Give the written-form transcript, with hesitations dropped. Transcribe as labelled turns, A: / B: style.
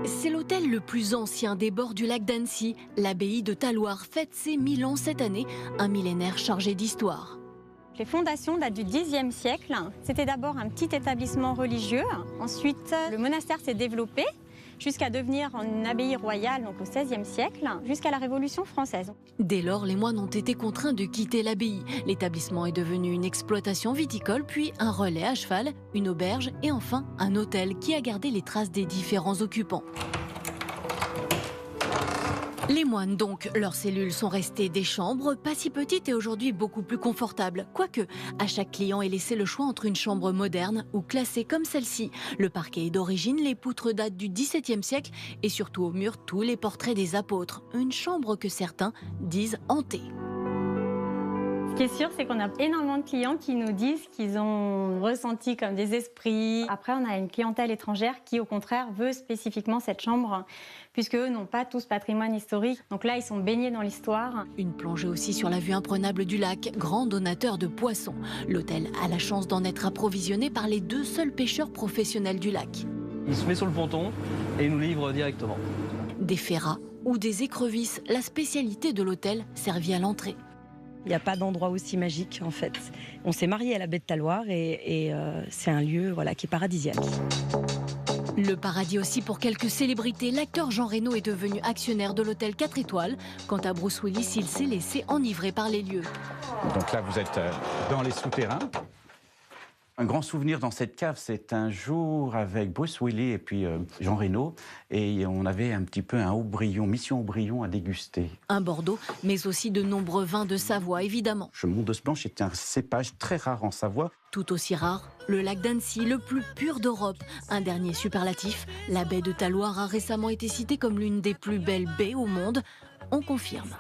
A: C'est l'hôtel le plus ancien des bords du lac d'Annecy. L'abbaye de Talloires fête ses 1000 ans cette année, un millénaire chargé d'histoire.
B: Les fondations datent du Xe siècle. C'était d'abord un petit établissement religieux. Ensuite, le monastère s'est développé jusqu'à devenir une abbaye royale, donc au XVIe siècle, jusqu'à la Révolution française.
A: Dès lors, les moines ont été contraints de quitter l'abbaye. L'établissement est devenu une exploitation viticole, puis un relais à cheval, une auberge et enfin un hôtel qui a gardé les traces des différents occupants. Les moines donc, leurs cellules sont restées des chambres, pas si petites et aujourd'hui beaucoup plus confortables. Quoique, à chaque client est laissé le choix entre une chambre moderne ou classée comme celle-ci. Le parquet est d'origine, les poutres datent du XVIIe siècle et surtout au mur tous les portraits des apôtres. Une chambre que certains disent hantée.
B: Ce qui est sûr, c'est qu'on a énormément de clients qui nous disent qu'ils ont ressenti comme des esprits. Après, on a une clientèle étrangère qui, au contraire, veut spécifiquement cette chambre, puisque eux n'ont pas tout ce patrimoine historique. Donc là, ils sont baignés dans l'histoire.
A: Une plongée aussi sur la vue imprenable du lac, grand donateur de poissons. L'hôtel a la chance d'en être approvisionné par les 2 seuls pêcheurs professionnels du lac.
C: Il se met sur le ponton et il nous livre directement.
A: Des ferrats ou des écrevisses, la spécialité de l'hôtel servie à l'entrée.
D: Il n'y a pas d'endroit aussi magique en fait. On s'est mariés à la baie de Talloires et c'est un lieu qui est paradisiaque.
A: Le paradis aussi pour quelques célébrités. L'acteur Jean Reno est devenu actionnaire de l'hôtel 4 étoiles. Quant à Bruce Willis, il s'est laissé enivrer par les lieux.
E: Donc là, vous êtes dans les souterrains. Un grand souvenir dans cette cave, c'est un jour avec Bruce Willis et puis Jean Reno. Et on avait un petit peu un Haut-Brion, Mission Haut-Brion à déguster.
A: Un Bordeaux, mais aussi de nombreux vins de Savoie, évidemment.
E: Le Mondos Blanche est un cépage très rare en Savoie.
A: Tout aussi rare, le lac d'Annecy, le plus pur d'Europe. Un dernier superlatif, la baie de Talloires a récemment été citée comme l'une des plus belles baies au monde. On confirme.